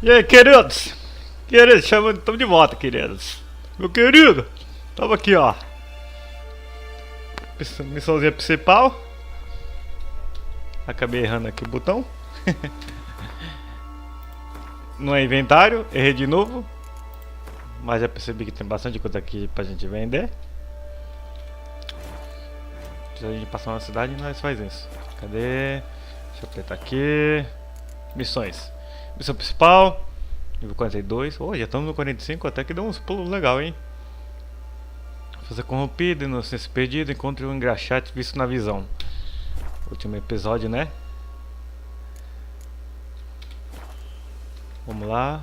E aí, queridos? Queridos, estamos de volta, queridos. Meu querido, tava aqui, ó. Missãozinha principal. Acabei errando aqui o botão. Não é inventário, errei de novo. Mas já percebi que tem bastante coisa aqui pra gente vender. Se a gente passar na cidade, nós faz isso. Cadê? Deixa eu apertar aqui. Missões. Missão principal. Nível 42. Oh, já estamos no 45. Até que deu uns pulos legal, hein? Fazer corrompido, inocência perdida. Encontre um engraxate visto na visão. Último episódio, né? Vamos lá.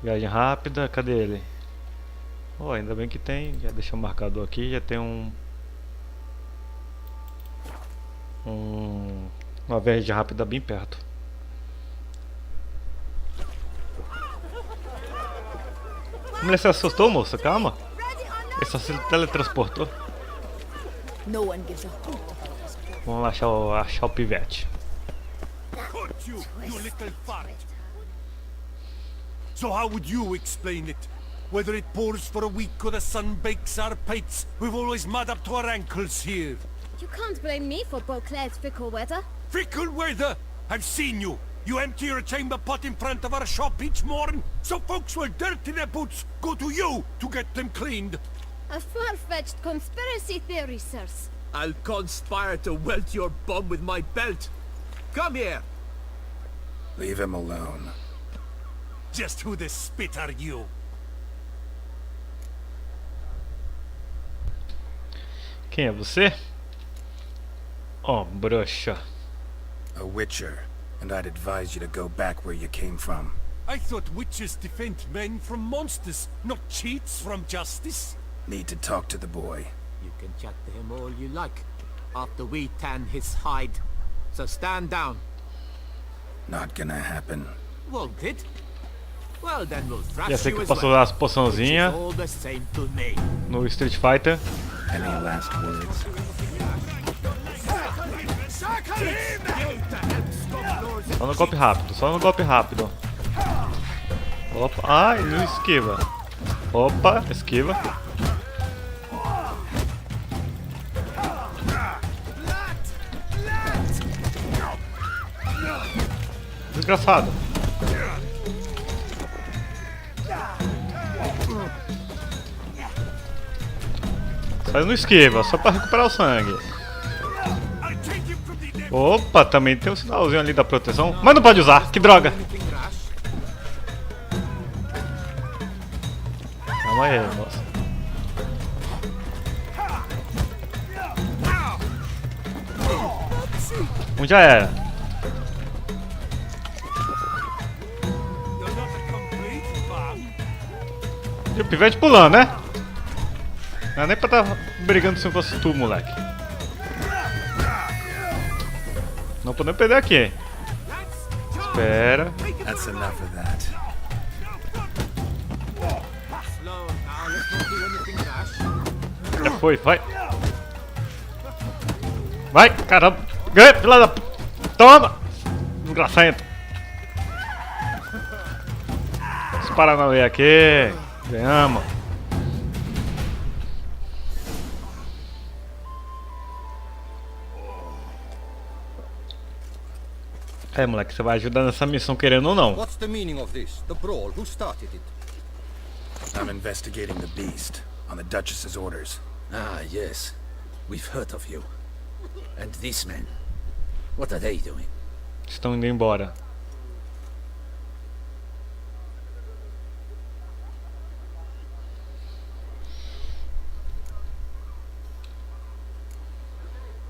Viagem rápida. Cadê ele? Oh, ainda bem que tem. Já deixa o marcador aqui. Já tem uma viagem rápida bem perto. Como ele se assustou, moça? Calma. Ele só se teletransportou. Vamos lá achar o pivete. So how would you explain it? Whether it pours for a week or the sun bakes our pates, we've always mud up to our ankles here. You can't blame me for Beauclair's fickle weather. Fickle weather! I've seen you! You empty your chamber pot in front of our shop each morning, so folks with dirt in their boots go to you to get them cleaned. A far-fetched conspiracy theory, sirs. I'll conspire to welt your bum with my belt. Come here! Leave him alone. Just who the spit are you? Quem é você? Oh, bruxa. A witcher, and I'd advise you to go back where you came from. I thought witches defend men from monsters, not cheats from justice. Need to talk to the boy. You can chat to him all you like, after we tan his hide. So stand down. Not gonna happen. Won't it? Well, then we'll Já thrash sei you que eu as posso well. usar as Which is poçãozinhas all the same to me. no Street Fighter. Any last words? Só no golpe rápido, só no golpe rápido. Opa, ah, ele não esquiva. Opa, esquiva. Desgraçado. Só não esquiva, só pra recuperar o sangue. Opa, também tem um sinalzinho ali da proteção. Mas não pode usar, que droga! Anything rash? Calma aí, moça. Já era. You're not a complete bum. E o pivete pulando, né? Não é nem pra estar brigando se fosse tu, moleque. Não podemos perder aqui. Espera. That's enough of that. Slow now, let's not do anything rash. Já foi, vai. Vai, caramba. Ganha, filha da p... Toma! Desgracento. Os Paranauê aqui. Ganhamos. É, moleque, você vai ajudar nessa missão querendo ou não. What's the meaning of this? The brawl? Who started it? I'm investigating the beast on the Duchess's orders. Ah, yes. We've heard of you. And these men, what are they doing? Estão indo embora.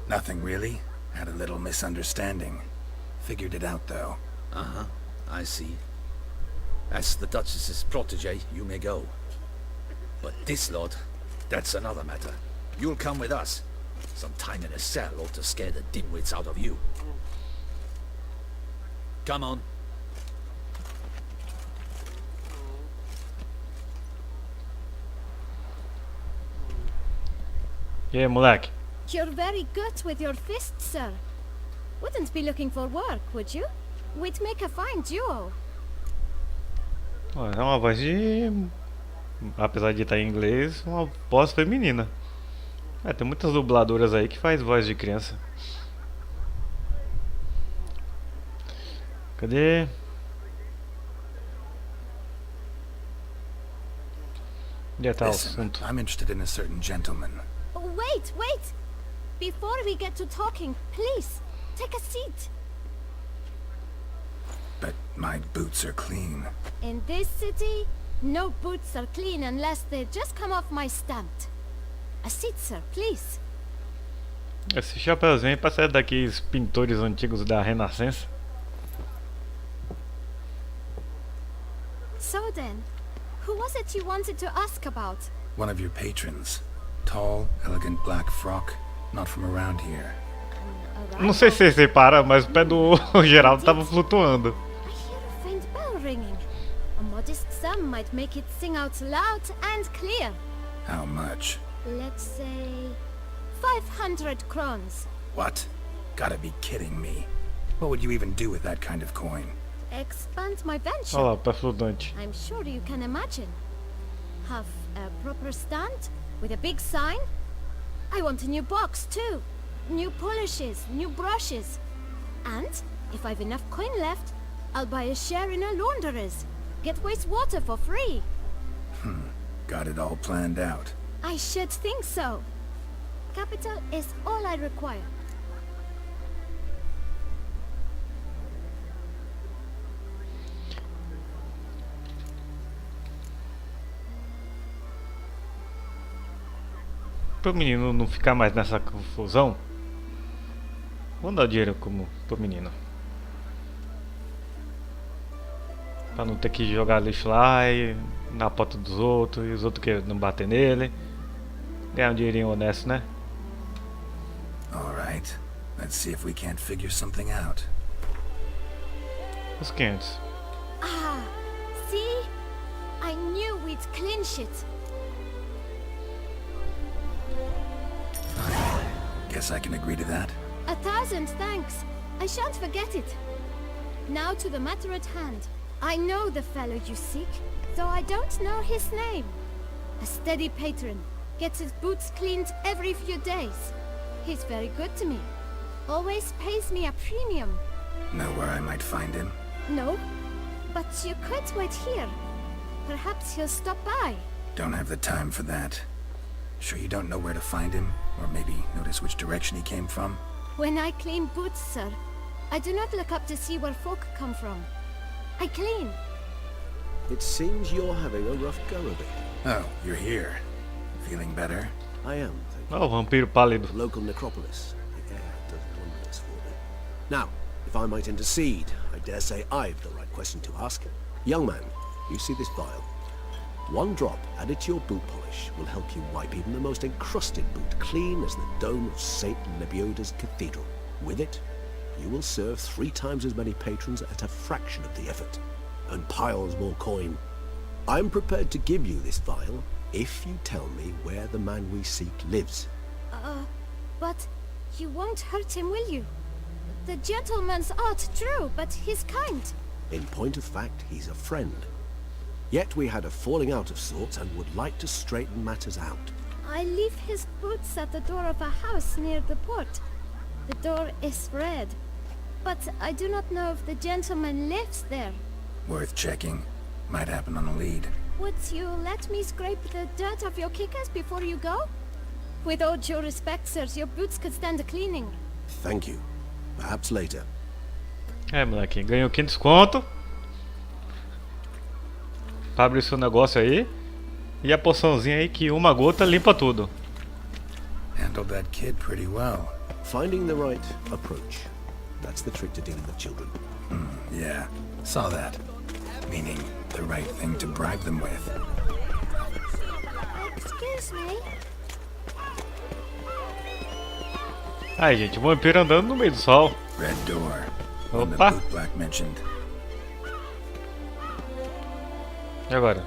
Nothing really. Had a little misunderstanding. Figured it out though. Uh-huh, I see. As the Duchess's protege, you may go. But this lot, that's another matter. You'll come with us. Some time in a cell ought to scare the dimwits out of you. Come on. E aí, moleque? You're very good with your fists, sir. Wouldn't be looking for work, would you? We'd make a fine duo. Ó, é uma voz de... Apesar de estar em inglês, uma voz feminina. É, tem muitas dubladoras aí que faz voz de criança. Cadê? Onde tá o Listen, assunto? I'm interested in a certain gentleman. Oh, wait, wait! Before we get to talking, please, take a seat. But my boots are clean. In this city, no boots are clean unless they just come off my stamp. A seat, sir, please. Esse chapeuzinho parece daqueles pintores antigos da Renascença. So then, who was it you wanted to ask about? One of your patrons. Tall, elegant black frock. Not from around here. Não sei se vocês reparam, mas o pé do Geraldo tava flutuando. I hear a faint bell ringing. A modest sum might make it sing out loud and clear. How much? Let's say 500 crowns. What? Gotta be kidding me. What would you even do with that kind of coin? Expand my venture. Olha lá, o pé flutuante. I'm sure you can imagine. Have a proper stand with a big sign. I want a new box too. New polishes, new brushes. And if I've enough coin left, I'll buy a share in a launderer's. Get wastewater for free. Got it all planned out. I should think so. Capital is all I require. Pro menino não ficar mais nessa confusão, vamos dar o dinheiro como pro menino. Pra não ter que jogar lixo lá e na porta dos outros e os outros que não bater nele. Ganhar um dinheirinho honesto, né? Alright. Let's see if we can't figure something out. Os 500. Ah, see? I knew we'd clinch it. Guess I can agree to that. 1,000 thanks. I shan't forget it. Now to the matter at hand. I know the fellow you seek, though I don't know his name. A steady patron. Gets his boots cleaned every few days. He's very good to me. Always pays me a premium. Know where I might find him? No, but you could wait here. Perhaps he'll stop by. Don't have the time for that. Sure you don't know where to find him? Or maybe notice which direction he came from? When I clean boots, sir, I do not look up to see where folk come from. I clean. It seems you're having a rough go of it. Oh, you're here. Feeling better? I am, thank you. Ó, o vampiro pálido. Local necropolis. The air does wonders for me. Now, if I might intercede, I dare say I've the right question to ask. Young man, you see this vial? One drop added to your boot polish will help you wipe even the most encrusted boot clean as the dome of St. Lebioda's cathedral. With it, you will serve 3 times as many patrons at a fraction of the effort, and piles more coin. I'm prepared to give you this vial if you tell me where the man we seek lives. But you won't hurt him, will you? The gentleman's art, true, but he's kind. In point of fact, he's a friend. Yet we had a falling out of sorts and would like to straighten matters out. I leave his boots at the door of a house near the port. The door is red, but I do not know if the gentleman lives there. Worth checking. Might happen on a lead. Would you let me scrape the dirt off your kickers before you go? With all due respect, sirs, your boots could stand a cleaning. Thank you. Perhaps later. É, moleque, ganhou 500 conto. Pra abrir seu negócio aí. E a poçãozinha aí que uma gota limpa tudo. Handled that kid pretty well. Finding the right approach. That's the trick to dealing with children. Yeah, saw that. Meaning, the right thing to bribe them with. Excuse me? Ai, gente, o vampiro andando no meio do sol. Red door. One Opa! that Boot Black mentioned. E agora?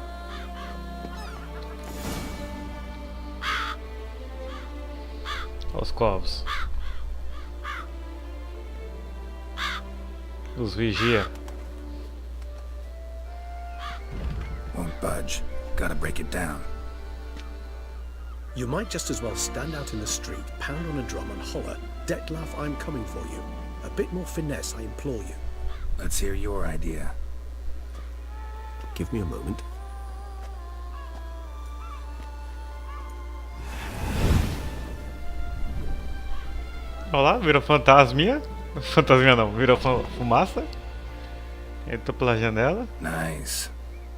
Olha os corvos. Os vigia. budge. Gotta break it down. You might just as well stand out in the street, pound on a drum and holler, "Detlef, I'm coming for you." A bit more finesse, I implore you. Let's hear your idea. Give me a moment. Olha lá, virou fantasminha. Fantasminha não, virou fumaça. Entrou pela janela. Nice.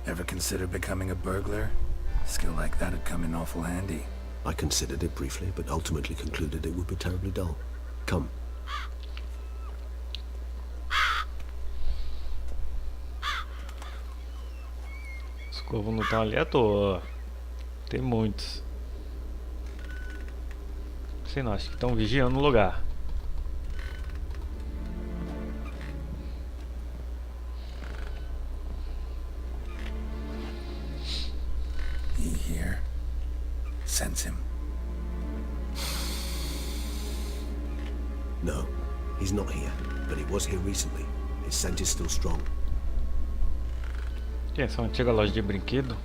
Ever consider becoming a burglar? Skill like that'd come in awful handy. I considered it briefly, but ultimately concluded it would be terribly dull. Come. Os corvos não estão ali à toa. Tem muitos. Sei não, acho que estão vigiando o lugar. He here? Sense him. No, he's not here, but he was here recently. His scent is still strong. Essa é uma antiga loja de brinquedo.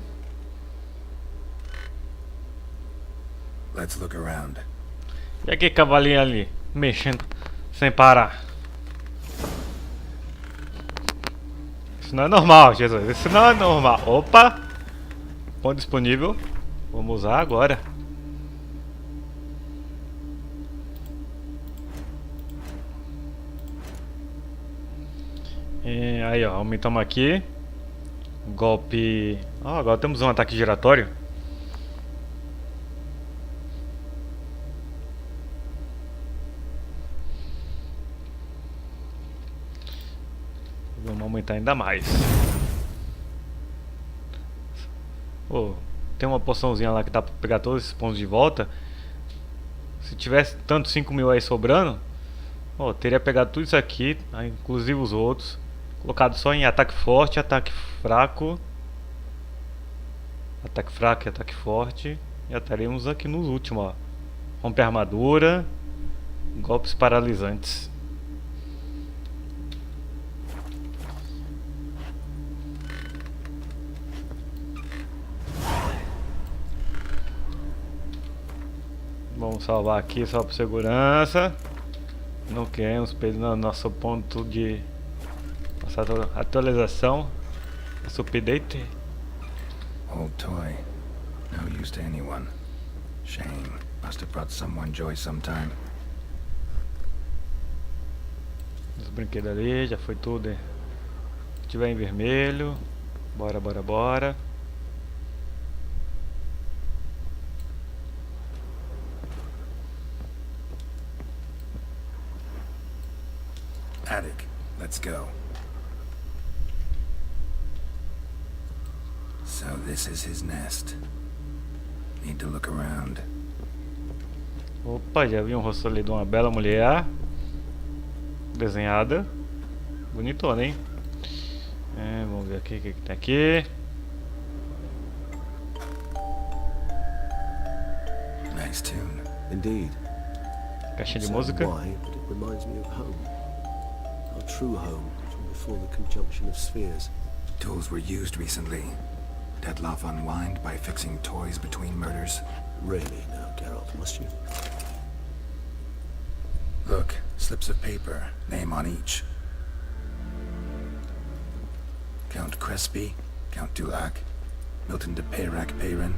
Let's look around. E aquele cavalinho ali, mexendo sem parar. Isso não é normal, Jesus. Isso não é normal. Opa! Ponto disponível. Vamos usar agora. E aí, ó. Aumentamos aqui. Golpe. Ó, agora temos um ataque giratório. Vamos aumentar ainda mais. Oh, tem uma poçãozinha lá que dá pra pegar todos esses pontos de volta. Se tivesse tanto 5.000 aí sobrando, oh, teria pegado tudo isso aqui, inclusive os outros, colocado só em ataque forte, ataque fraco e ataque forte. E estaremos aqui nos últimos, ó. Rompe a armadura, golpes paralisantes. Vamos salvar aqui só por segurança. Não queremos perder no nosso ponto de nossa atualização. Nosso update. Old toy. No use to anyone. Shame. Must have brought someone joy sometime. Os brinquedos ali, já foi tudo. Se tiver em vermelho. Bora, bora, bora. Attic. Let's go. So this is his nest. Need to look around. Opa, já vi um rosto ali de uma bela mulher. Desenhada. Bonitona, hein? Vamos ver aqui o que tem aqui. Nice tune. Indeed. Caixinha de So música. why, but it reminds me of home. Our true home from before the conjunction of spheres. Tools were used recently. Detlef unwind by fixing toys between murders. Really now, Geralt, must you? Look, slips of paper, name on each. Count Crespi, Count Dulac, Milton de Peyrac-Peyrin,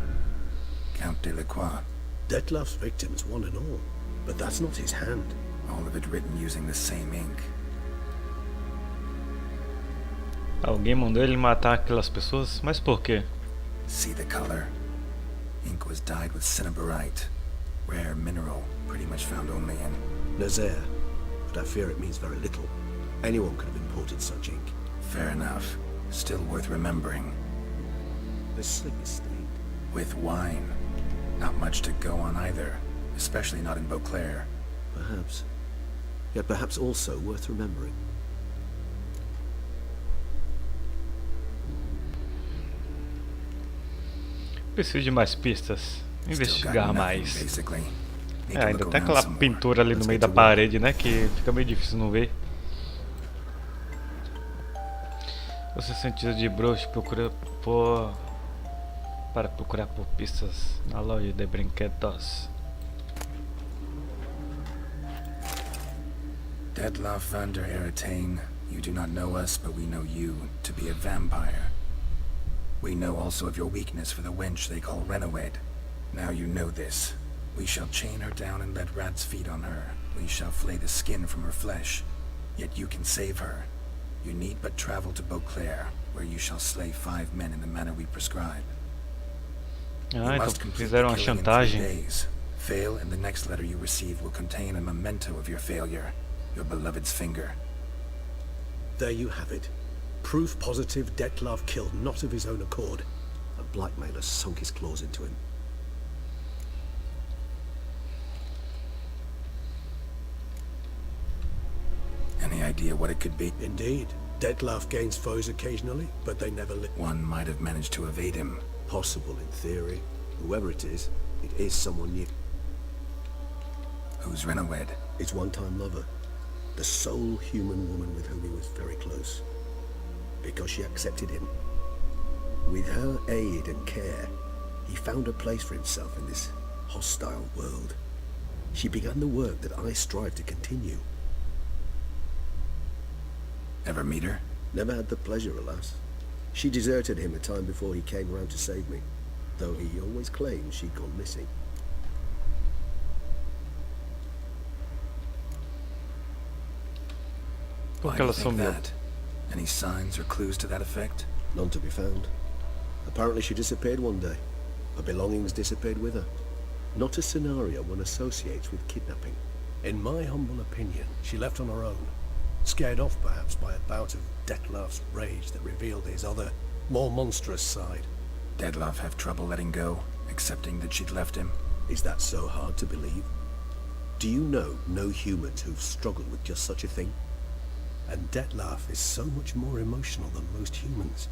Count Delacroix. Detlef's victims, one and all. But that's not his hand. All of it written using the same ink. Alguém mandou ele matar aquelas pessoas? Mas por quê? See the color? Ink was dyed with cinnabarite. Rare mineral, pretty much found only in... Nazaire. But I fear it means very little. Anyone could have imported such ink. Fair enough. Still worth remembering. The slip is stained. With wine. Not much to go on either. Especially not in Beauclair. Perhaps. Yet perhaps also worth remembering. Preciso de mais pistas. Still got Investigar nothing, mais. basically. Need to Ainda look tem around aquela some more. pintura ali no Let's meio get da to work. parede, né? Que fica meio difícil não ver. Você sentido de bruxo, procura por para procurar por pistas na loja de brinquedos. Dettlaff van der Eretane, you do not know us, but we know you to be a vampire. We know also of your weakness for the wench they call Renawed. Now you know this. We shall chain her down and let rats feed on her. We shall flay the skin from her flesh. Yet you can save her. You need but travel to Beauclair, where you shall slay 5 men in the manner we prescribe. Ah, então complete fizeram the uma killing in 3 chantagem. days. Fail, and the next letter you receive will contain a memento of your failure. Your beloved's finger. There you have it. Proof positive Dettlaff killed not of his own accord. A blackmailer sunk his claws into him. Any idea what it could be? Indeed. Dettlaff gains foes occasionally, but they never One might have managed to evade him. Possible in theory. Whoever it is someone new. Who's Renawed? His one-time lover. The sole human woman with whom he was very close. Because she accepted him. With her aid and care, he found a place for himself in this hostile world. She began the work that I strive to continue. Ever meet her? Never had the pleasure, alas. She deserted him a time before he came around to save me, though he always claimed she'd gone missing. Por Why que do you ela think sumiu? that? Any signs or clues to that effect? None to be found. Apparently she disappeared one day. Her belongings disappeared with her. Not a scenario one associates with kidnapping. In my humble opinion, she left on her own. Scared off, perhaps, by a bout of Dettlaff's rage that revealed his other, more monstrous side. Dettlaff have trouble letting go, accepting that she'd left him? Is that so hard to believe? Do you know no humans who've struggled with just such a thing? And Dettlaff is so much more emotional than most humans.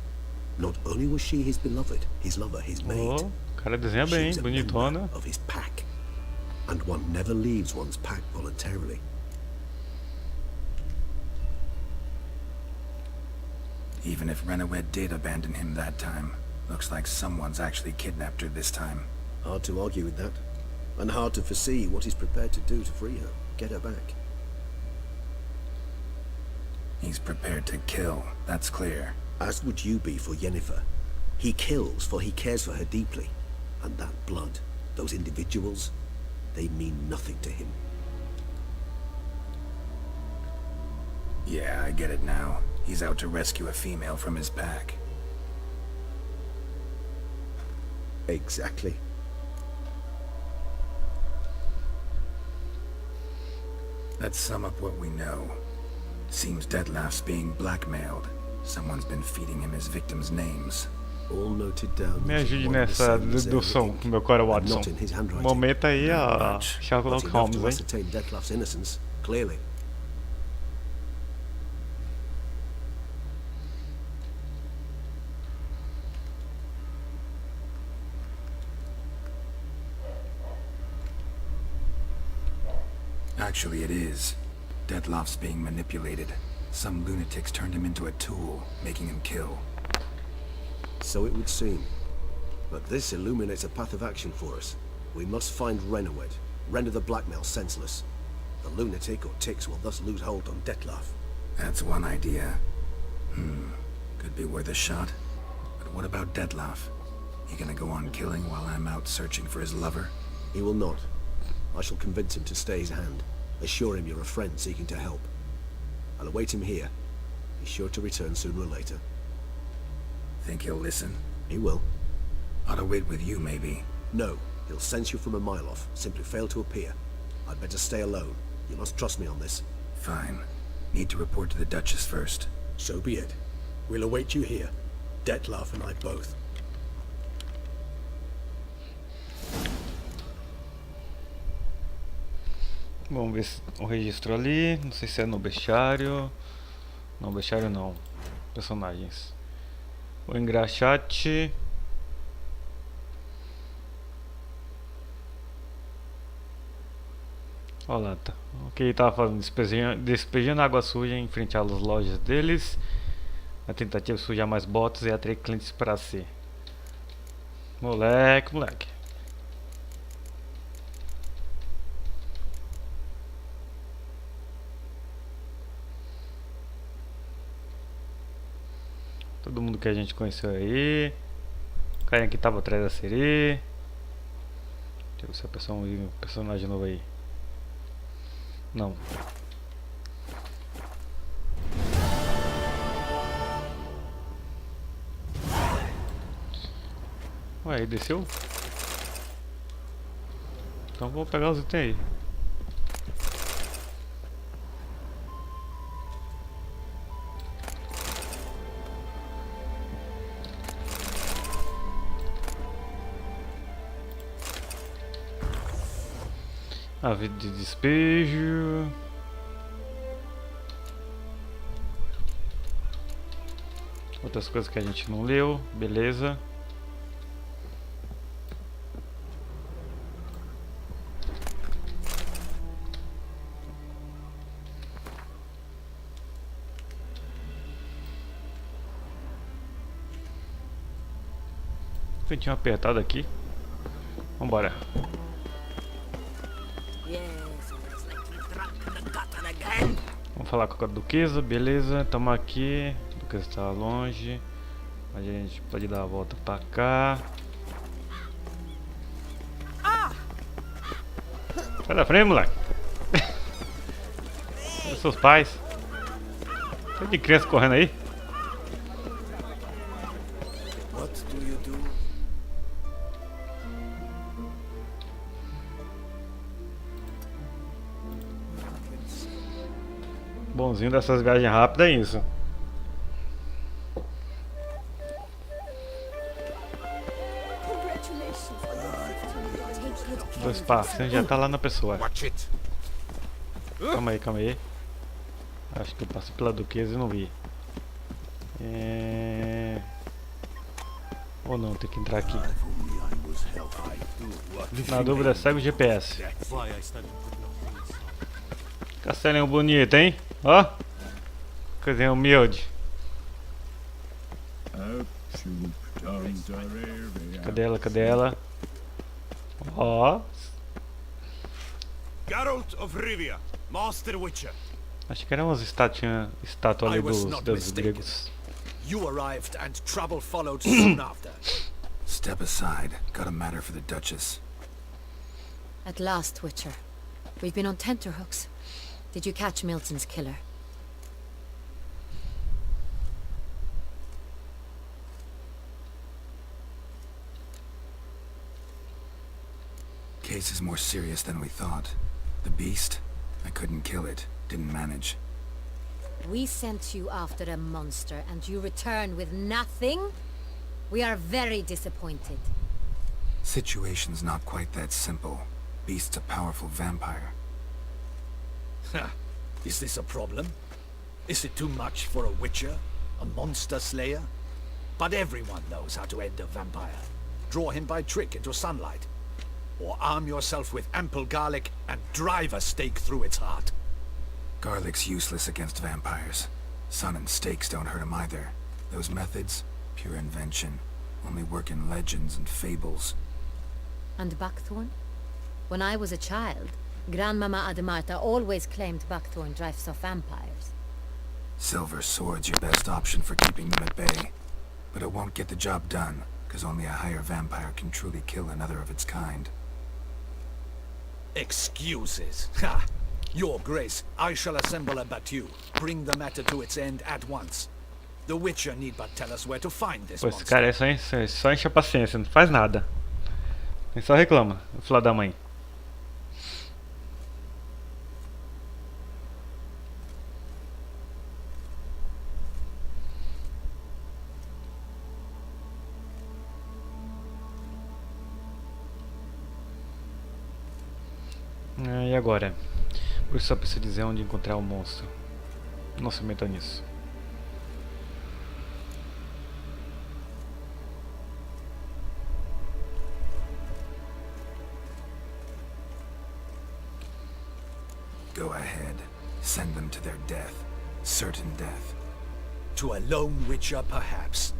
Not only was she his beloved, his lover, his mate, Oh, o cara desenha she bem, was a bonitona. member of his pack. And one never leaves one's pack voluntarily. Even if Renawed did abandon him that time, looks like someone's actually kidnapped her this time. Hard to argue with that. And hard to foresee what he's prepared to do to free her, get her back. He's prepared to kill, that's clear. As would you be for Yennefer. He kills for he cares for her deeply. And that blood, those individuals, they mean nothing to him. Yeah, I get it now. He's out to rescue a female from his pack. Exactly. Let's sum up what we know. Seems Dettlaff's being blackmailed. Someone's been feeding him his victims' names. All noted down. Me using ajude one of the nessa same dedução, ink, meu caro and Watson. not in his handwriting. Momento aí a But Sherlock enough Holmes, to hein? ascertain Dettlaff's innocence, clearly. Actually, it is. Dettlaff's being manipulated. Some lunatics turned him into a tool, making him kill. So it would seem. But this illuminates a path of action for us. We must find Renawed, render the blackmail senseless. The lunatic or ticks will thus lose hold on Dettlaff. That's one idea. Could be worth a shot. But what about Dettlaff? He gonna go on killing while I'm out searching for his lover? He will not. I shall convince him to stay his hand. Assure him you're a friend seeking to help. I'll await him here. He's sure to return sooner or later. Think he'll listen? He will. Ought to wait with you, maybe. No, he'll sense you from a mile off. Simply fail to appear. I'd better stay alone. You must trust me on this. Fine. Need to report to the Duchess first. So be it. We'll await you here. Dettlaff and I both. Vamos ver o registro ali. Não sei se é no bestiário. Não, bestiário não. Personagens. O engraxate. Olha lá, tá. O que ele tava fazendo? Despejando água suja em frente às lojas deles. A tentativa de sujar mais botas e atrair clientes para si. Moleque, moleque. Todo mundo que a gente conheceu aí. O cara que tava atrás da Siri. Deixa eu ver se a pessoa um personagem novo aí. Não. Ué, aí desceu? Então vou pegar os itens aí. A vida de despejo. Outras coisas que a gente não leu, beleza. Cantinho apertado aqui. Vambora. Vamos falar com a duquesa, beleza, tamo aqui. A duquesa tá longe. A gente pode dar a volta pra cá. Sai da frente, moleque. Os seus pais. Tem de criança correndo aí. What do you do? Bonzinho dessas viagens rápidas é isso. Dois passos, já tá lá na pessoa. Watch it. Calma aí, calma aí. Acho que eu passei pela duquesa e não vi. Ou não, tem que entrar aqui. Na dúvida, segue o GPS. Castelinho bonito, hein? Ó. Coisinha humilde. Cadê ela? Cadê ela? Ó. Geralt of Rivia, Master Witcher. Acho que eram umas estátuas ali dos deuses gregos. You arrived and trouble followed soon after. Step aside. Got a matter for the Duchess. At last, Witcher. We've been on tenterhooks. Did you catch Milton's killer? Case is more serious than we thought. The beast? I couldn't kill it. Didn't manage. We sent you after a monster and you returned with nothing? We are very disappointed. Situation's not quite that simple. Beast's a powerful vampire. Is this a problem? Is it too much for a witcher? A monster slayer? But everyone knows how to end a vampire. Draw him by trick into sunlight. Or arm yourself with ample garlic and drive a stake through its heart. Garlic's useless against vampires. Sun and stakes don't hurt him either. Those methods, pure invention. Only work in legends and fables. And buckthorn? When I was a child, Grandmama Ademarta always claimed buckthorn drives off vampires. Silver sword's your best option for keeping them at bay. But it won't get the job done, because only a higher vampire can truly kill another of its kind. Excuses. Ha! Your Grace, I shall assemble a battue. Bring the matter to its end at once. The Witcher need but tell us where to find this Pô, esse monster. cara é só enche a paciência, não faz nada. Ele só reclama, o filho da mãe. E agora? Por isso só precisa dizer onde encontrar o monstro. Não se meta nisso. Go ahead. Send them to their death. Certain death. To a lone Witcher, perhaps.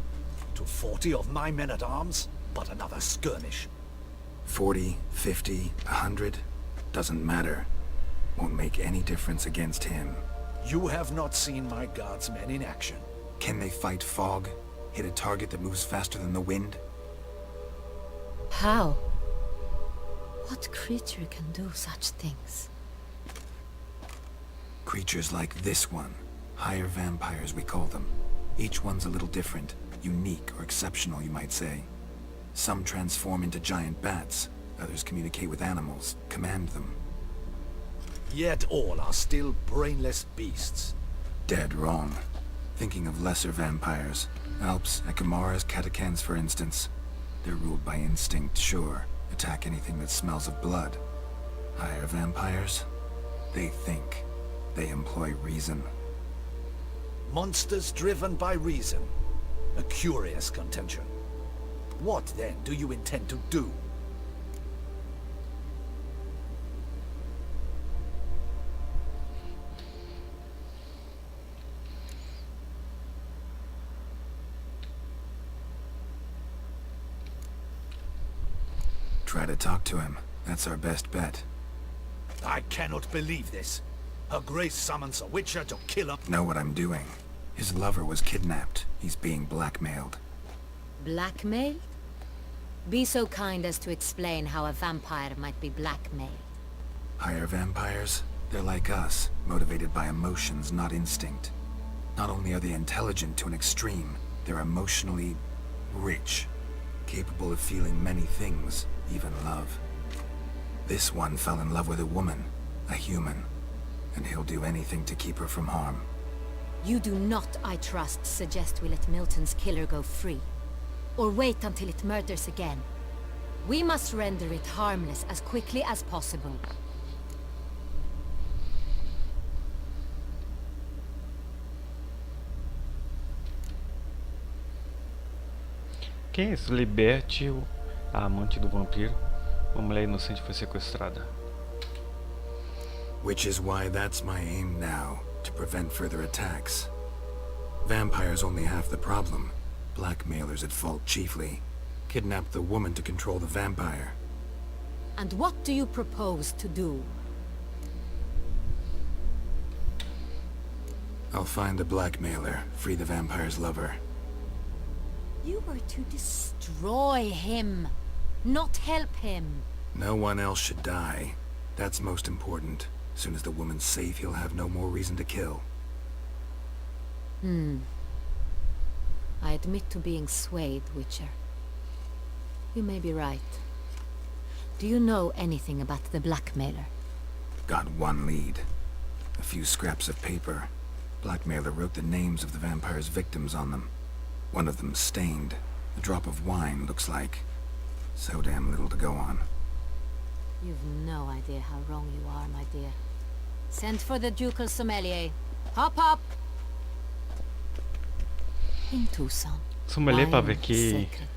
To 40 of my men-at-arms? but another skirmish. 40, 50, 100, doesn't matter. Won't make any difference against him. You have not seen my guardsmen in action. Can they fight fog? Hit a target that moves faster than the wind? How? What creature can do such things? Creatures like this one. Higher vampires, we call them. Each one's a little different. Unique or exceptional, you might say. Some transform into giant bats. Others communicate with animals, command them. Yet all are still brainless beasts. Dead wrong. Thinking of lesser vampires. Alps, Ekamaras, Catacans, for instance. They're ruled by instinct, sure. Attack anything that smells of blood. Higher vampires? They think. They employ reason. Monsters driven by reason. A curious contention. What, then, do you intend to do? Try to talk to him. That's our best bet. I cannot believe this. Her Grace summons a Witcher to kill him. Know what I'm doing. His lover was kidnapped. He's being blackmailed. Blackmailed? Be so kind as to explain how a vampire might be blackmailed. Higher vampires? They're like us, motivated by emotions, not instinct. Not only are they intelligent to an extreme, they're emotionally rich. Capable of feeling many things, even love. This one fell in love with a woman, a human. And he'll do anything to keep her from harm. You do not, I trust, suggest we let Milton's killer go free. Or wait until it murders again. We must render it harmless as quickly as possible. Quem é isso? Liberte a amante do vampiro. Uma mulher inocente foi sequestrada. Which is why that's my aim now, to prevent further attacks. Vampires only half the problem. Blackmailers at fault chiefly. Kidnapped the woman to control the vampire. And what do you propose to do? I'll find the blackmailer, free the vampire's lover. You were to destroy him, not help him. No one else should die. That's most important. As soon as the woman's safe, he'll have no more reason to kill. I admit to being swayed, Witcher. You may be right. Do you know anything about the blackmailer? Got one lead. A few scraps of paper. Blackmailer wrote the names of the vampire's victims on them. One of them stained. A drop of wine, looks like. So damn little to go on. You've no idea how wrong you are, my dear. Send for the ducal sommelier. Hop, hop! In Tucson, Sommelier pra wine ver is que sacred.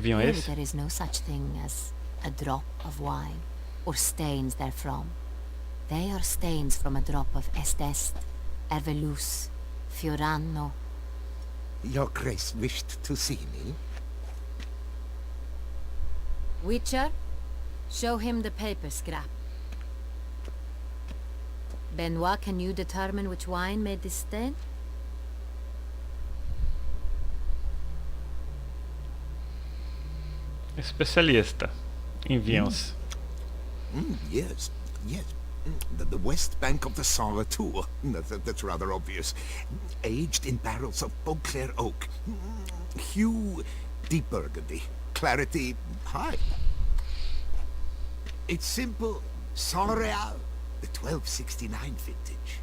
vinho é Here esse? there is no such thing as a drop of wine, or stains therefrom. They are stains from a drop of Est, Ervelus, Fiorano. Your Grace wished to see me? Witcher, show him the paper scrap. Benoit, can you determine which wine made this stain? Especialista em vinhos. Yes, yes. The west bank of the Saar Tour. That's rather obvious. Aged in barrels of Beauclair oak. Hue, deep burgundy. Clarity, high. It's simple. Saint-Réal, the 1269 vintage.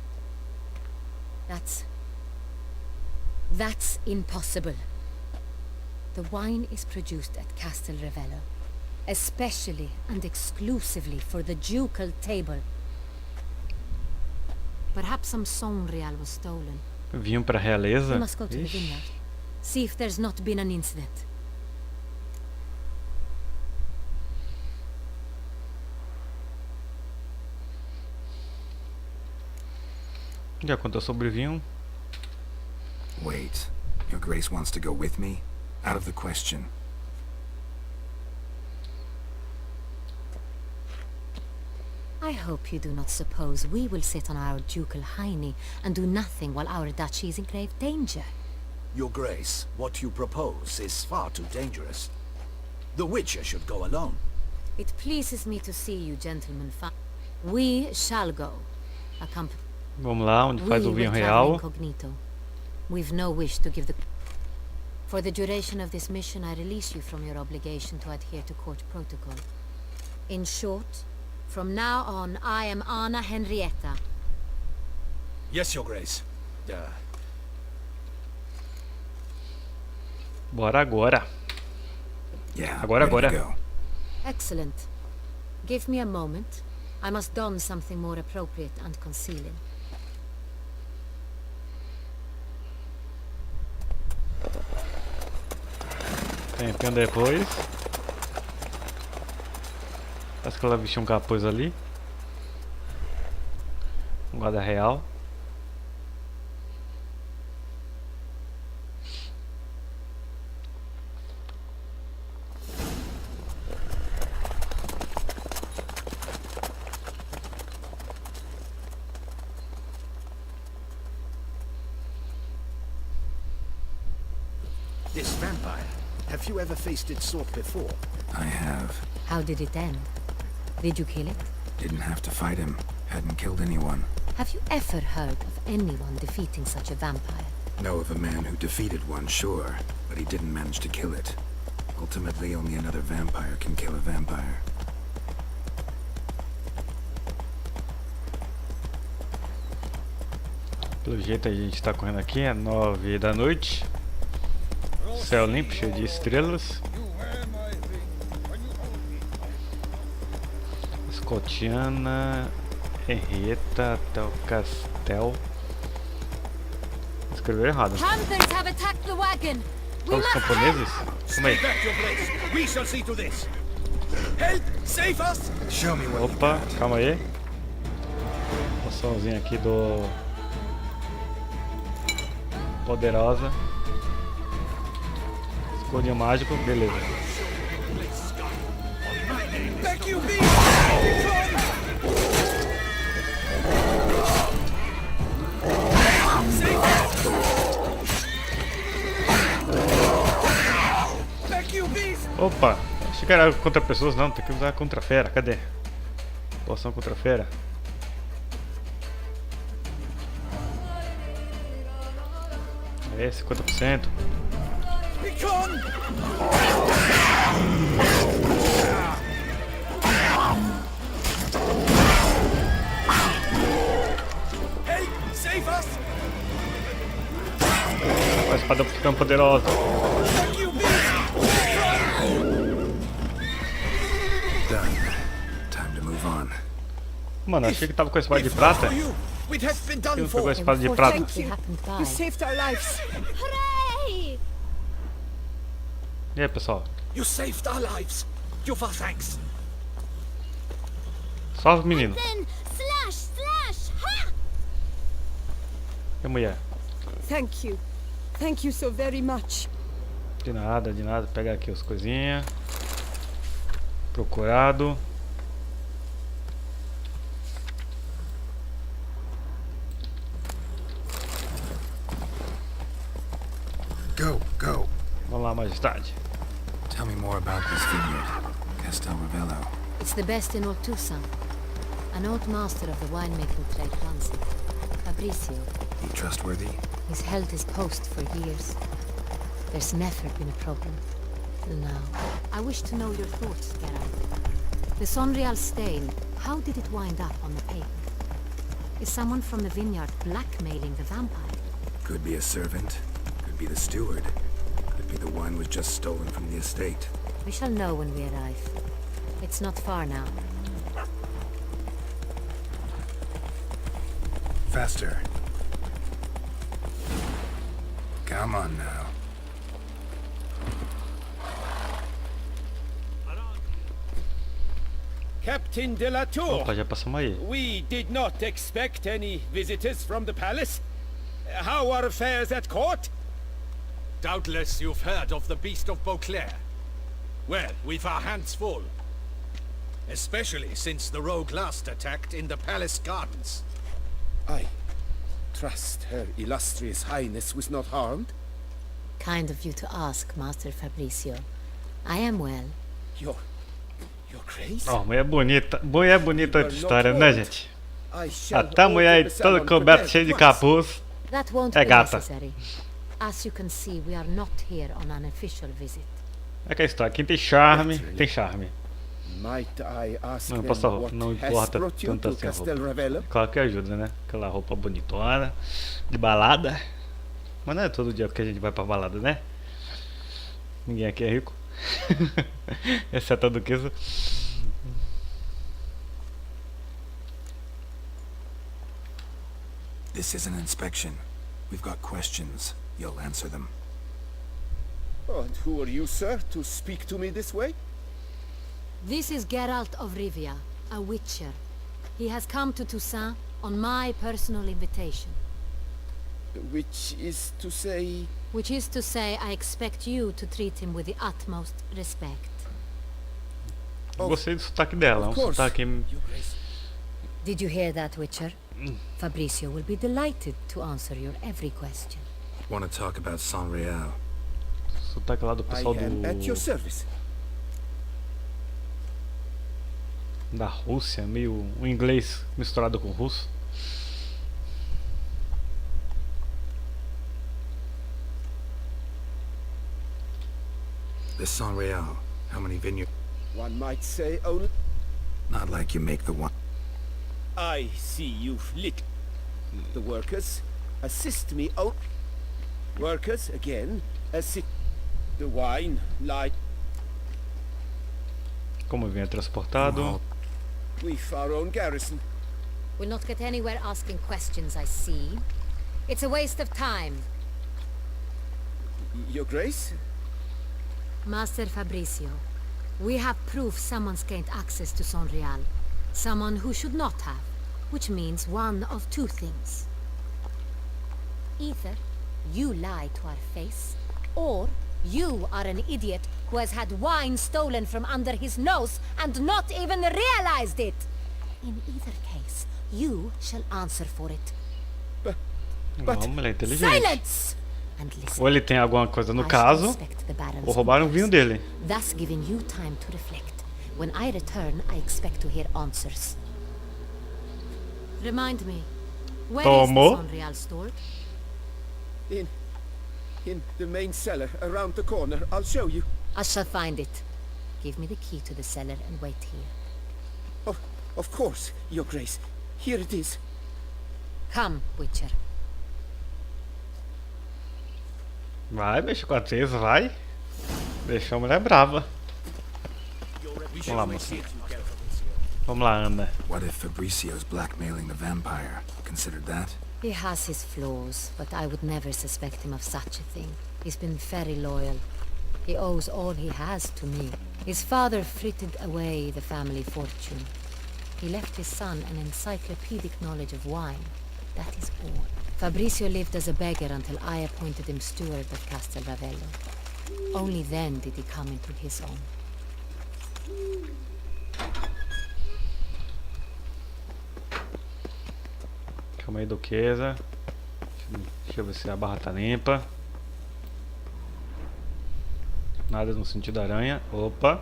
That's impossible. The wine is produced at Castel Ravello, especially and exclusively for the ducal table. Perhaps some Saint-Réal was stolen. Vinho pra We realeza? must go to the Ixi. vineyard. See if there's not been an incident. Já contou sobre o vinho? Wait. Your Grace wants to go with me? Out of the question. I hope you do not suppose we will sit on our ducal hiney and do nothing while our duchy is in grave danger. Your Grace, what you propose is far too dangerous. The Witcher should go alone. It pleases me to see you gentlemen We shall go. Vamos lá, onde faz o We vinho will travel real. incognito. We've no wish to give the... For the duration of this mission, I release you from your obligation to adhere to court protocol. In short, from now on, I am Anna Henrietta. Yes, Your Grace. Bora agora. Yeah, Agora, ready to agora. go. Excellent. Give me a moment. I must don something more appropriate and concealing. Tempinho depois. Parece que ela vestiu um capuz ali. Um guarda real. This vampire, have you ever faced its sort before? I have. How did it end? Did you kill it? Didn't have to fight him. Hadn't killed anyone. Have you ever heard of anyone defeating such a vampire? Know of a man who defeated one, sure, but he didn't manage to kill it. Ultimately, only another vampire can kill a vampire. Pelo jeito a gente tá correndo aqui, é 9 da noite. Céu limpo, cheio de estrelas. Escotiana, Henrietta até o Castel. Escreveu errado. Panthers have attacked the wagon. São os camponeses? Calma aí. Back, Your Grace. We shall see to this. Help! Save us! Show me what you Opa, got. calma aí. Poçãozinha aqui do... Poderosa. Escudinho mágico, beleza. Back you be! Back you beast! Opa, achei que era contra pessoas, não, tem que usar contra fera, cadê? Poção contra fera. É, 50%. Become! Help! Save us! A espada ficando poderosa. Back you beast! Done. Time to move on. Mano, achei que tava com a espada de prata. We'd have been done Ele pegou a for. espada de prata. Unfortunately happened by. You saved our lives. Hooray! E aí, pessoal? You saved our lives. Give our thanks. Salve, menino. Then slash, slash, ha! E a mulher? Thank you. Thank you so very much. De nada, de nada. Pega aqui as coisinhas. Procurado. Go, go. Vamos lá, majestade. Tell me more about this vineyard, Castel Ravello. It's the best in Ortusa. An old master of the winemaking trade runs it. Fabricio. He trustworthy? He's held his post for years. There's never been a problem. Till now. I wish to know your thoughts, Geralt. The Sonreal stain, how did it wind up on the paper? Is someone from the vineyard blackmailing the vampire? Could be a servant. Could be the steward. Could be the wine was just stolen from the estate. We shall know when we arrive. It's not far now. Faster. Come on now. Captain de la Tour, Opa, já passamos aí. we did not expect any visitors from the palace. How are affairs at court? Doubtless you've heard of the Beast of Beauclair. Well, we've our hands full. especially since the rogue last attacked in the palace gardens. I trust Her Illustrious Highness was not harmed. Kind of you to ask, Master Fabricio. I am well. Your Grace? Ó, mulher bonita de história, né, gente? I shall Até a mulher aí open the toda salon coberta, for cheia de that capuz. That won't É be gata. necessary. As you can see, we are not here on an official visit. É que a história. Quem tem charme, tem charme. once. Might I ask Não then importa, what não has importa brought you tanto to assim a roupa. Castel Ravello? Claro que ajuda, né? Aquela roupa bonitona, de balada. Mas não é todo dia que a gente vai pra balada, né? Ninguém aqui é rico. Exceto a duquesa. This is an inspection. We've got questions. You'll answer them. Oh, and who are you, sir, to speak to me this way? This is Geralt of Rivia, a witcher. He has come to Toussaint on my personal invitation. Which is to say... Which is to say, I expect you to treat him with the utmost respect. Gostei do sotaque dela, Of um course, sotaque. Your Grace. Did you hear that, Witcher? Fabricio will be delighted to answer your every question. Want to talk about San Real? Sotaque lá do I pessoal am at your do service. da Rússia, meio um inglês misturado com russo. This San Real, how many vineyards? One might say only... Not like you make the one. I see you've lit. The workers assist me. Oh, workers again assist. The wine, light. Como vinha transportado. We've our own garrison. We'll not get anywhere asking questions, I see. It's a waste of time. Your Grace? Master Fabricio, we have proof someone's gained access to San Real. Someone who should not have. Which means one of two things. Either you lie to our face, or you are an idiot who has had wine stolen from under his nose and not even realized it. In either case, you shall answer for it. Vamos, ele é inteligente. Silence! And listen. Ou ele tem alguma coisa no I shall caso, respect the Baron's ou roubaram o vinho dele. thus giving you time to reflect. When I return, I expect to hear answers. Remind me, where is Tomou. the San Real stored? In the main cellar around the corner. I'll show you. I shall find it. Give me the key to the cellar and wait here. Oh, of course, Your Grace. Here it is. Come, Witcher. Vai, bicho, 400, vai. Deixou a mulher brava. Vamos lá, moça. Vamos lá, Ana. What if Fabricio's blackmailing the vampire? Considered that? He has his flaws, but I would never suspect him of such a thing. He's been very loyal. He owes all he has to me. His father frittered away the family fortune. He left his son an encyclopedic knowledge of wine. That is all. Fabricio lived as a beggar until I appointed him steward of Castel Ravello. Only then did he come into his own. Calma aí, duquesa. Deixa eu ver se a barra tá limpa. Nada no sentido aranha. Opa.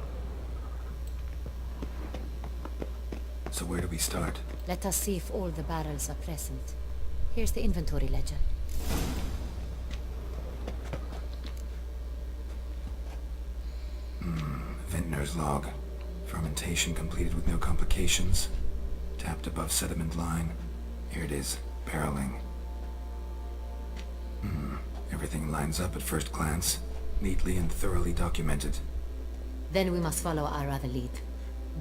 So where do we start? Let us see if all the barrels are present. Here's the inventory ledger. Vintner's log. Fermentation completed with no complications. Tapped above sediment line. Here it is. Barreling. Everything lines up at first glance. Neatly and thoroughly documented. Then we must follow our other lead.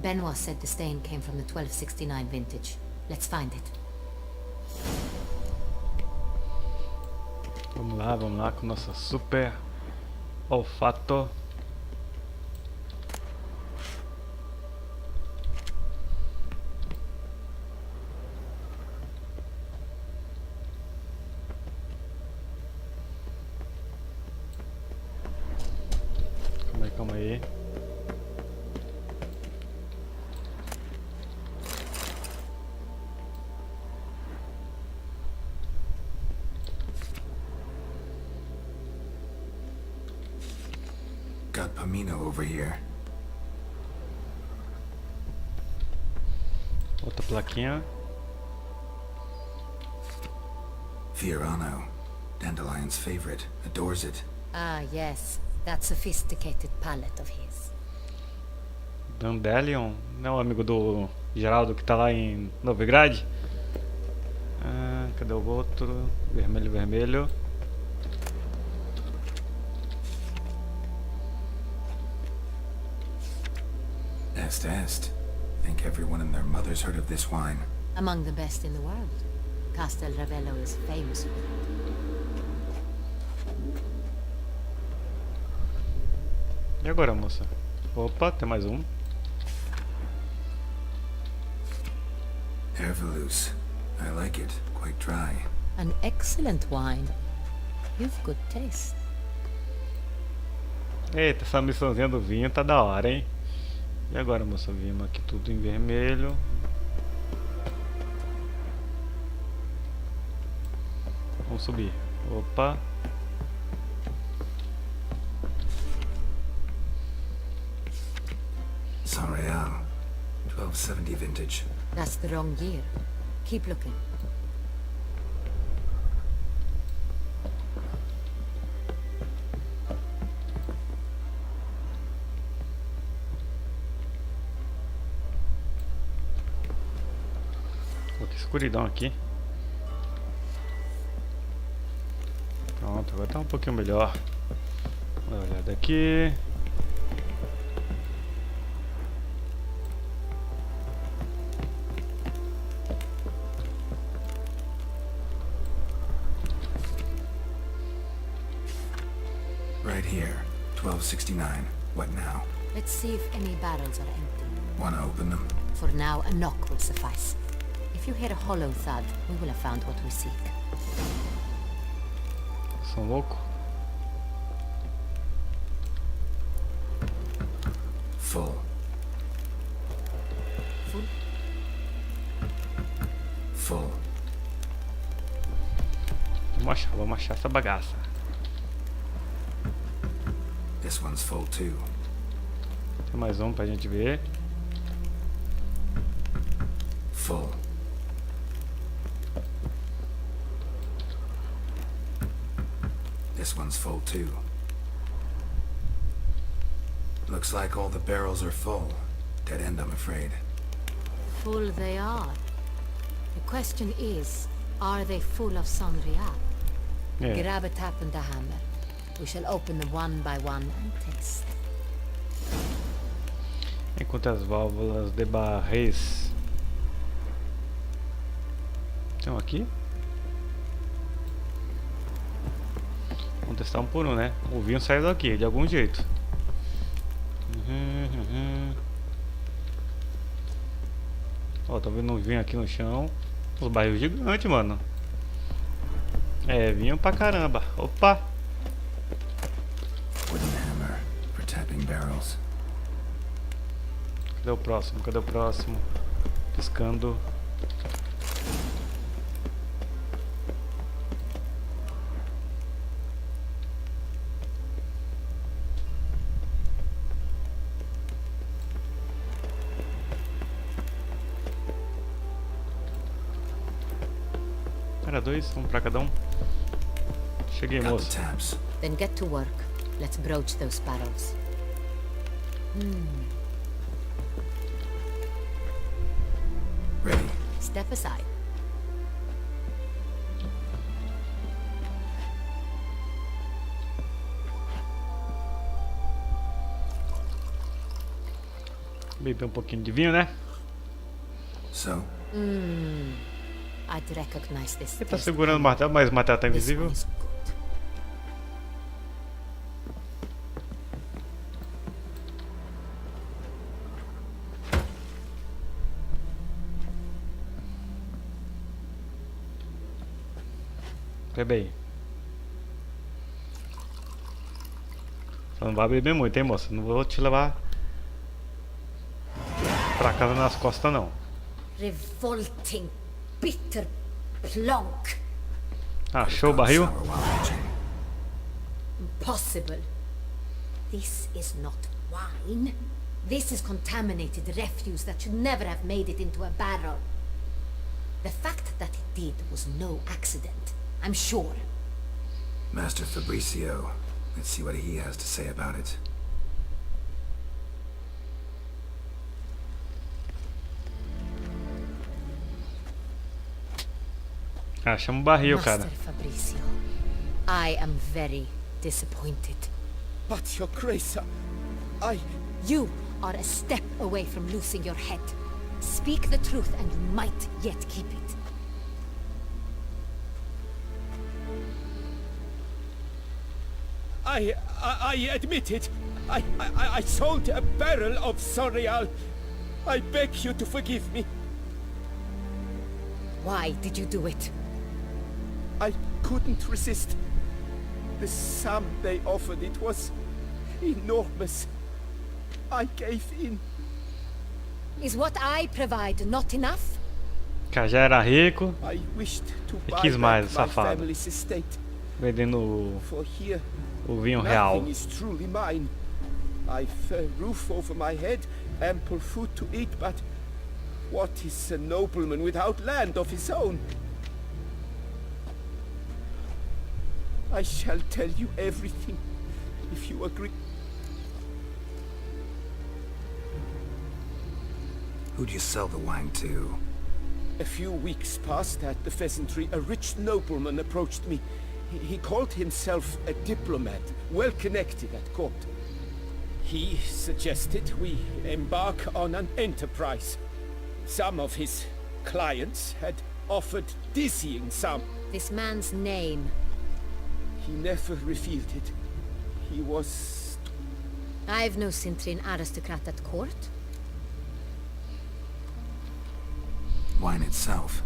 Benoit said the stain came from the 1269 vintage. Let's find it. Vamos lá com nossa super olfato. Calma aí. got Pomino over here. Outra plaquinha. Fiorano, Dandelion's favorite, adores it. Ah, yes. That sophisticated palate of his. Dandelion, não é o amigo do Geraldo que tá lá em Novigrad? Ah, cadê o outro? Vermelho, vermelho. Est. Think everyone and their mother's heard of this wine. Among the best in the world. Castel Ravello is famous for it. E agora, moça? Opa, tem mais um. Hervelus. I like it. Quite dry. An excellent wine. You've good taste. Eita, essa missãozinha do vinho tá da hora, hein? E agora, moça? Vimos aqui tudo em vermelho. Vamos subir. Opa. Saint-Réal. 1270 vintage. That's the wrong year. Keep looking. Pô, que escuridão aqui. Pronto, agora tá um pouquinho melhor. Dá uma olhada aqui. Right here. 1269. What now? Let's see if any barrels are empty. Wanna open them? For now, a knock will suffice. If you hear a hollow thud, we will have found what we seek. São louco? Full. Full? Full. Vamos achar essa bagaça. This one's full too. Tem mais um pra gente ver. Full. This one's full too. Looks like all the barrels are full. Dead end, I'm afraid. Full they are. The question is, are they full of Saint-Réal? É. Grab a tap and a hammer. We shall open them one by one and taste. Enquanto as válvulas de barris. Tem um aqui? Vamos testar um por um, né? O vinho saiu daqui, de algum jeito. Ó, tô vendo um vinho aqui no chão. Os barris gigantes, mano. É, vinho pra caramba. Opa! Wooden hammer for tapping barrels. Cadê o próximo? Cadê o próximo? Piscando. Era dois, um pra cada um. Cheguei, Got the moço. taps. Then get to work. Let's broach those barrels. Ready. Step aside. Beber um pouquinho de vinho, né? So, I'd recognize this. Ele tá taste. segurando o martelo, mas o martelo tá This invisível. one is good. Bebe aí. Só não vai beber muito, hein, moça? Não vou te levar pra casa nas costas, não. Revolting, bitter plonk. Achou o barril? sour while aging. Impossible. This is not wine. This is contaminated refuse that should never have made it into a barrel. The fact that it did was no accident, I'm sure. Master Fabricio. Let's see what he has to say about it. Achamos um barril, cara. Master Fabricio, I am very disappointed. But your grace, I... You are a step away from losing your head. Speak the truth and you might yet keep it. I admit it. I sold a barrel of Sonreal. I beg you to forgive me. Why did you do it? I couldn't resist. The sum they offered, it was enormous. I gave in. Is what I provide not enough? Cara, já era rico I wished to e buy quis mais, back my safado. family's estate. Vendendo For here, o vinho real. nothing is truly mine. I've a roof over my head, ample food to eat, but what is a nobleman without land of his own? I shall tell you everything, if you agree. Who'd you sell the wine to? A few weeks past at the Pheasantry, a rich nobleman approached me. He called himself a diplomat, well connected at court. He suggested we embark on an enterprise. Some of his clients had offered dizzying sum. This man's name. He never revealed it. He was... I've no Cintrin aristocrat at court. Wine itself.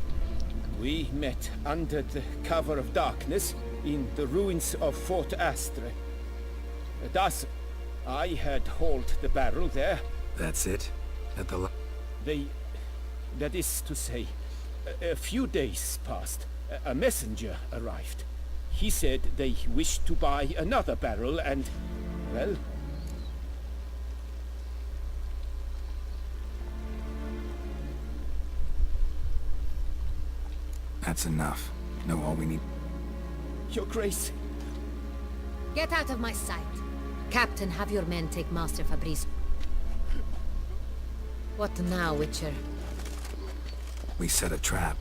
We met under the cover of darkness in the ruins of Fort Astre. Thus, I had hauled the barrel there. That's it? At the That is to say, a few days passed. A messenger arrived. He said they wished to buy another barrel and, well... That's enough. Know all we need. Your Grace. Get out of my sight. Captain, have your men take Master Fabrice. What now, Witcher? We set a trap.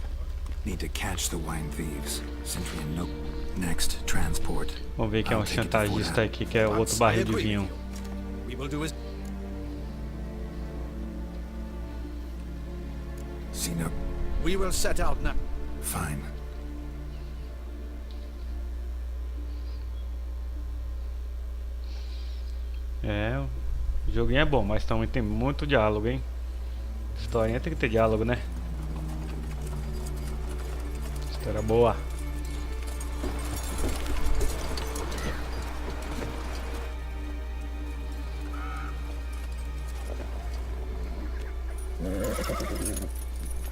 Need to catch the wine thieves. Sentry and no. Next, transport. Vamos ver quem é o chantagista aqui, que é o outro barril de vinho. We will do as... See no. We will set out now. Fine. É, o joguinho é bom, mas também tem muito diálogo, hein? Historinha tem que ter diálogo, né? História boa.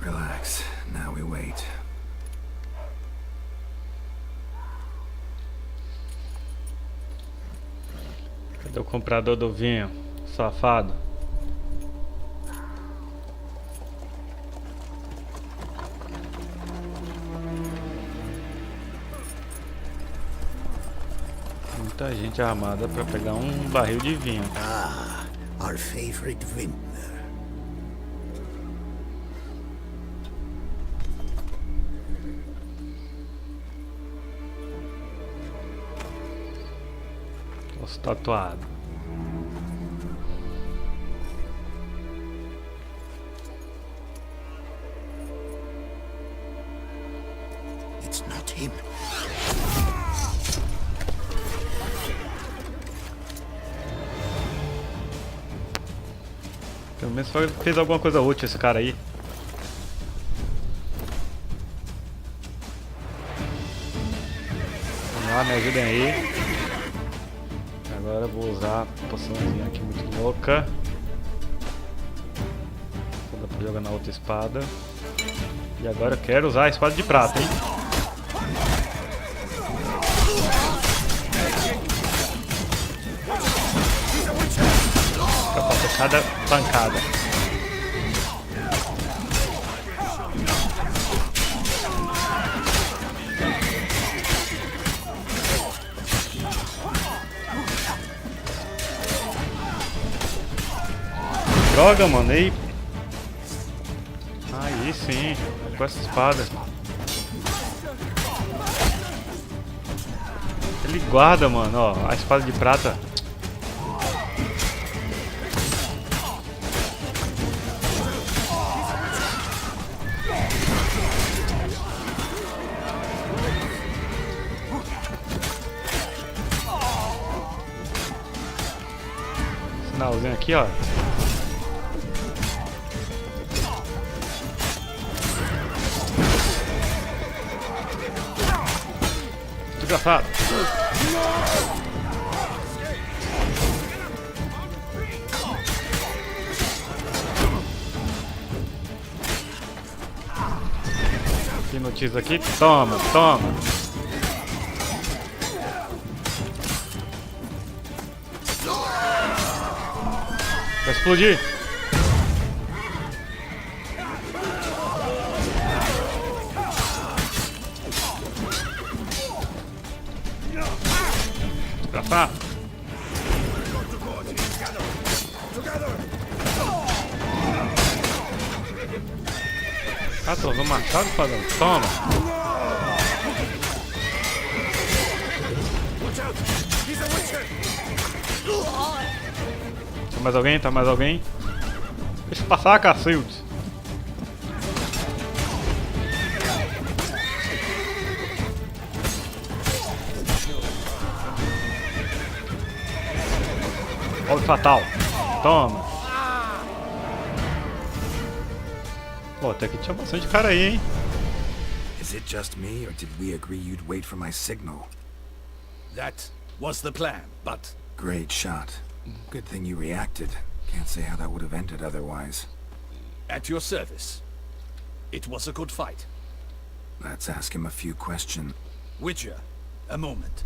Relax. Now we wait. Cadê o comprador do vinho? Safado. Muita gente armada para pegar um barril de vinho. Ah, our favorite vintner. Os tatuados. It's not him. Pelo menos fez alguma coisa útil esse cara aí. Vamos lá, me ajudem aí. Agora eu vou usar a poçãozinha aqui muito louca. Dá pra jogar na outra espada. E agora eu quero usar a espada de prata, hein? cada pancada. Droga, mano, aí. Aí sim, com essa espada. Ele guarda, mano, ó, a espada de prata. Sinalzinho aqui, ó. Desgraçado. Que notícia aqui? Toma, toma. Vai explodir. Desgraçado. Ah, tô usando machado, fazendo. Toma. Tá mais alguém? Tá mais alguém? Deixa eu passar, cacildes. Golpe fatal. Toma. Pô, até que tinha bastante cara aí, hein? Is it just me, or did we agree you'd wait for my signal? That was the plan, but... Great shot. Good thing you reacted. Can't say how that would have ended otherwise. At your service. It was a good fight. Let's ask him a few questions. Witcher, a moment.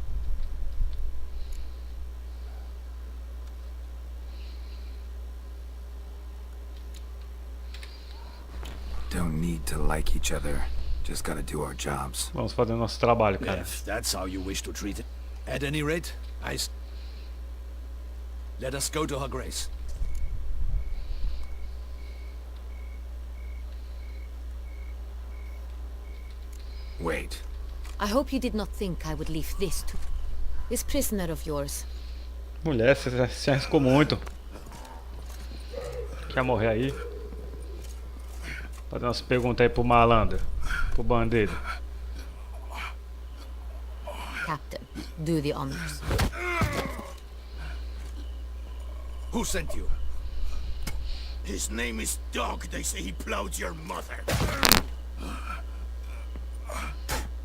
Don't need to like each other. Just gotta do our jobs. Vamos fazer o nosso trabalho, cara. If that's how you wish to treat it. At any rate, let us go to her grace. Wait. I hope you did not think I would leave this to... This prisoner of yours. Mulher, você se arriscou muito. Quer morrer aí? Fazer umas perguntas aí pro malandro. Pro bandido. Captain, do the honors. Who sent you? His name is Dog. They say he plowed your mother.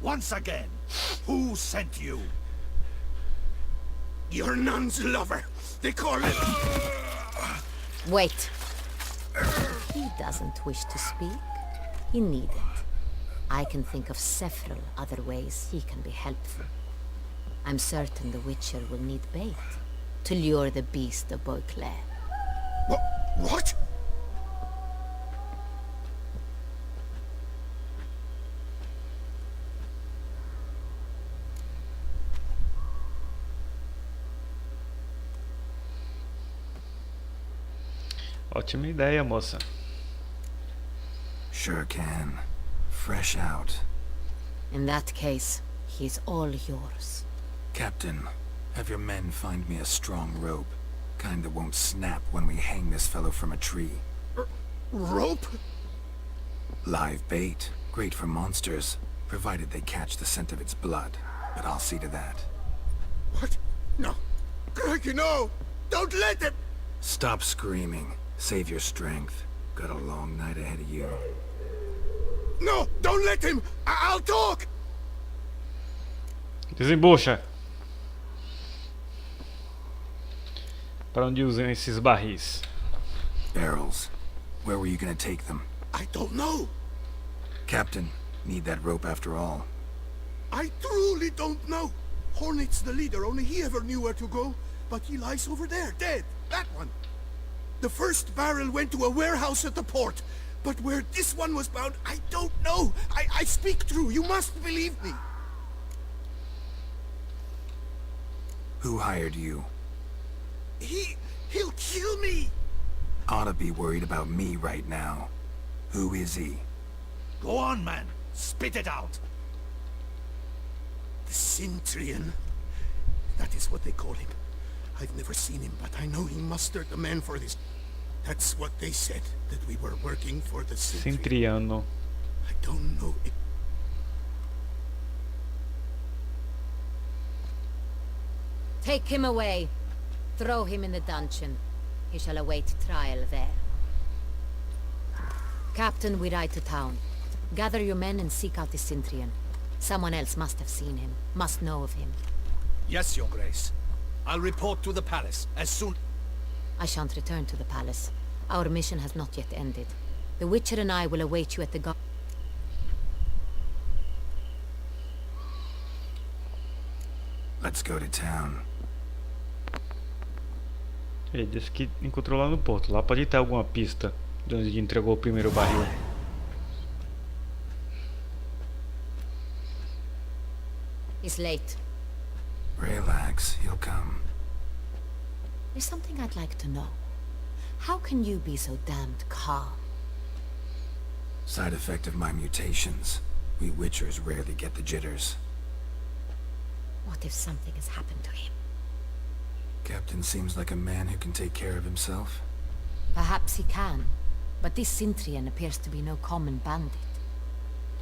Once again, who sent you? Your nun's lover. They call it... Wait. He doesn't wish to speak. He needn't. I can think of several other ways he can be helpful. I'm certain the Witcher will need bait to lure the beast of Beauclair. What? Ótima ideia, moça. Sure can. Fresh out. In that case, he's all yours. Captain, have your men find me a strong rope. Kind that won't snap when we hang this fellow from a tree. Rope? Live bait. Great for monsters, provided they catch the scent of its blood. But I'll see to that. What? No. Crikey, no! Don't let him! Stop screaming. Save your strength. Got a long night ahead of you. No! Don't let him! I'll talk! Desembucha. Para onde usam esses barris? Barrels. Where were you gonna take them? I don't know. Captain, need that rope after all. I truly don't know. Hornet's the leader, only he ever knew where to go. But he lies over there, dead. That one. The first barrel went to a warehouse at the port. But where this one was bound, I don't know. I speak true. You must believe me. Who hired you? He'll kill me. Ought to be worried about me right now. Who is he? Go on, man. Spit it out. The Centurion. That is what they call him. I've never seen him, but I know he mustered the men for this. That's what they said, that we were working for the Centurion. Cintriano. I don't know if... Take him away. Throw him in the dungeon. He shall await trial there. Captain, we ride to town. Gather your men and seek out the Cintrian. Someone else must have seen him, must know of him. Yes, Your Grace. I'll report to the palace as soon... I shan't return to the palace. Our mission has not yet ended. The Witcher and I will await you at the Let's go to town. Ele disse que encontrou lá no porto. Lá pode ter alguma pista de onde entregou o primeiro barril. It's late. Relax, he'll come. There's something I'd like to know. How can you be so damned calm? Side effect of my mutations. We Witchers rarely get the jitters. What if something has happened to him? Captain seems like a man who can take care of himself. Perhaps he can, but this Cintrian appears to be no common bandit.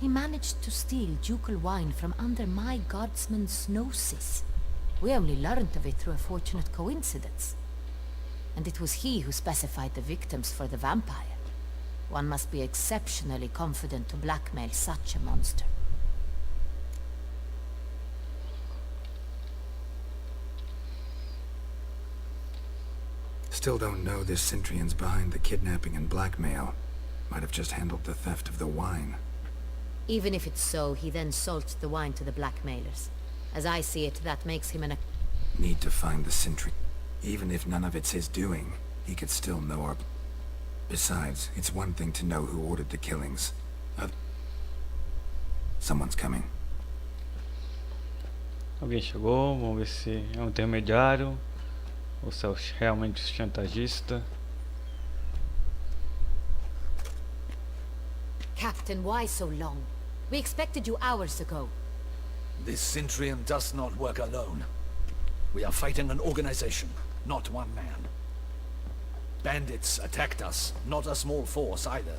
He managed to steal ducal wine from under my guardsman's noses. We only learned of it through a fortunate coincidence. And it was he who specified the victims for the vampire. One must be exceptionally confident to blackmail such a monster. Still don't know this Cintrian's behind the kidnapping and blackmail. Might have just handled the theft of the wine. Even if it's so, he then sold the wine to the blackmailers. As I see it, that makes him an... Need to find the Cintrian. Even if none of it's his doing, he could still know our... Besides, it's one thing to know who ordered the killings. Someone's coming. Alguém chegou, vamos ver se é um intermediário ou se é realmente chantagista. Captain, why so long? We expected you hours ago. This Centurion does not work alone. We are fighting an organization, not one man. Bandits attacked us, not a small force either.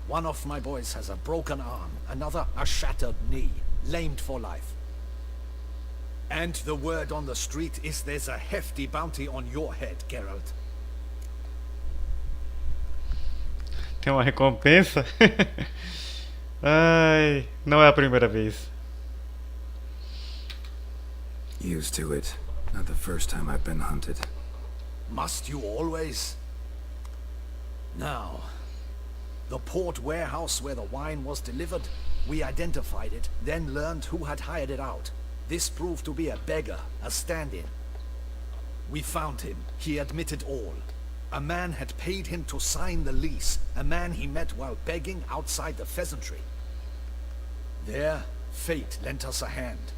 One of my boys has a broken arm, another a shattered knee, lamed for life. And the word on the street is there's a hefty bounty on your head, Geralt. Tem uma recompensa? Ai, não é a primeira vez. Used to it. Not the first time I've been hunted. Must you always? Now, the port warehouse where the wine was delivered, we identified it, then learned who had hired it out. This proved to be a beggar, a stand-in. We found him. He admitted all. A man had paid him to sign the lease, a man he met while begging outside the pheasantry. There, fate lent us a hand.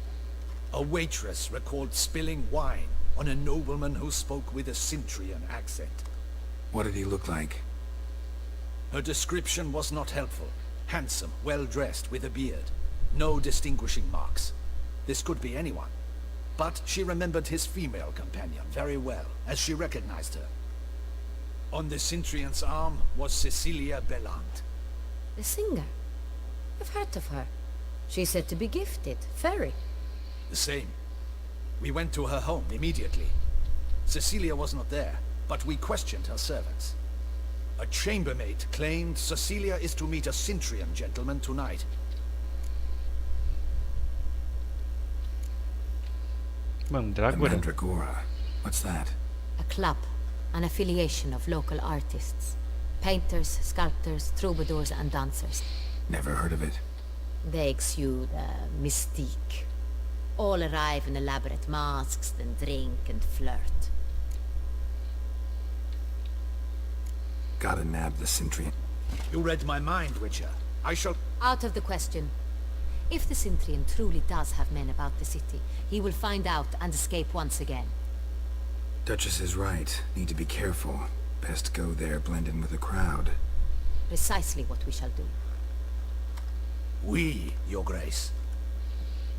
A waitress recalled spilling wine on a nobleman who spoke with a Cintrian accent. What did he look like? Her description was not helpful. Handsome, well-dressed, with a beard. No distinguishing marks. This could be anyone. But she remembered his female companion very well, as she recognized her. On the Cintrian's arm was Cecilia Bellant. The singer? I've heard of her. She's said to be gifted, fairy. The same. We went to her home immediately. Cecilia was not there, but we questioned her servants. A chambermaid claimed Cecilia is to meet a Cintrian gentleman tonight. Mandragora. Mandragora. What's that? A club, an affiliation of local artists. Painters, sculptors, troubadours and dancers. Never heard of it. They exude mystique. All arrive in elaborate masks, then drink and flirt. Gotta nab the Cintrian. You read my mind, Witcher. I shall... Out of the question. If the Cintrian truly does have men about the city, he will find out and escape once again. Duchess is right. Need to be careful. Best go there, blend in with the crowd. Precisely what we shall do. We, Your Grace.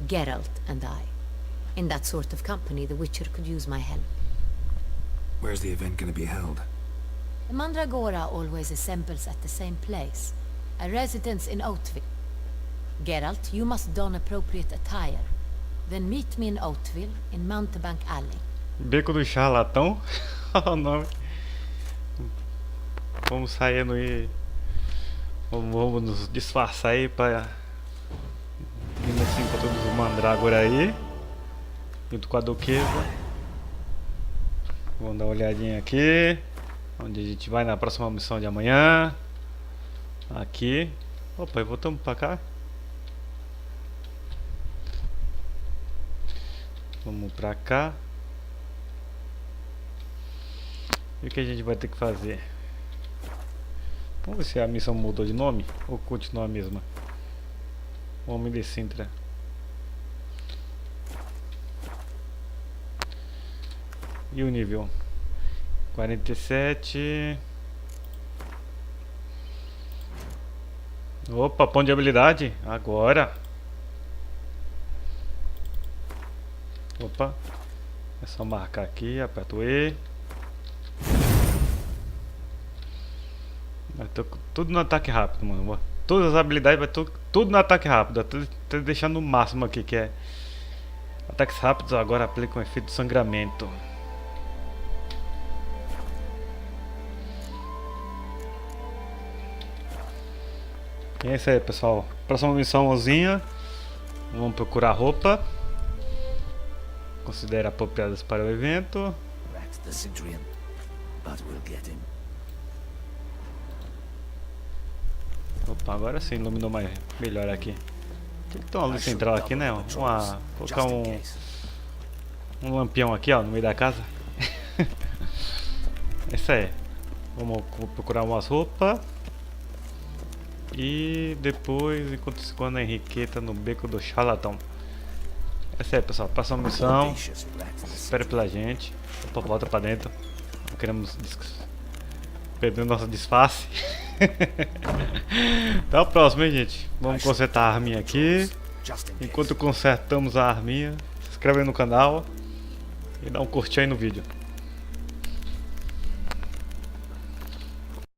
Geralt and I. In that sort of company, the Witcher could use my help. Where's the event gonna be held? The Mandragora always assembles at the same place. A residence in Oatville. Geralt, you must don appropriate attire. Then meet me in Oatville, in Mountebank Alley. Beco do Charlatão? Olha o nome. Vamos saindo aí. Vamos nos disfarçar aí pra ir assim com todos os Mandrágora aí. Junto com a Duquesa. Vamos dar uma olhadinha aqui. Onde a gente vai na próxima missão de amanhã. Aqui. Opa, e voltamos pra cá. Vamos pra cá. E o que a gente vai ter que fazer? Vamos ver se a missão mudou de nome ou continua a mesma. Homem de Sintra. E o nível? 47. Opa, ponto de habilidade. Agora. Opa. É só marcar aqui, aperta o E. Tudo no ataque rápido, mano. Todas as habilidades vai tudo no ataque rápido. Tô deixando no máximo aqui, que é ataques rápidos. Agora aplica um efeito de sangramento. E é isso aí, pessoal. Próxima missãozinha. Vamos procurar roupa. Considera apropriadas para o evento. That's the Cintrian. But we'll get him. Opa, agora sim iluminou melhor aqui. Tem que ter uma luz central aqui, né? Colocar um lampião aqui, ó, no meio da casa. É isso aí. Vamos procurar umas roupas. E depois, enquanto se quando a Henriqueta no Beco do Charlatão. É isso aí, pessoal. Próxima missão. Espere pela gente. Opa, volta pra dentro. Não queremos perder o nosso disfarce. Até o próximo, hein, gente. Vamos consertar a arminha aqui. Enquanto consertamos a arminha, se inscreve aí no canal e dá um curtir aí no vídeo.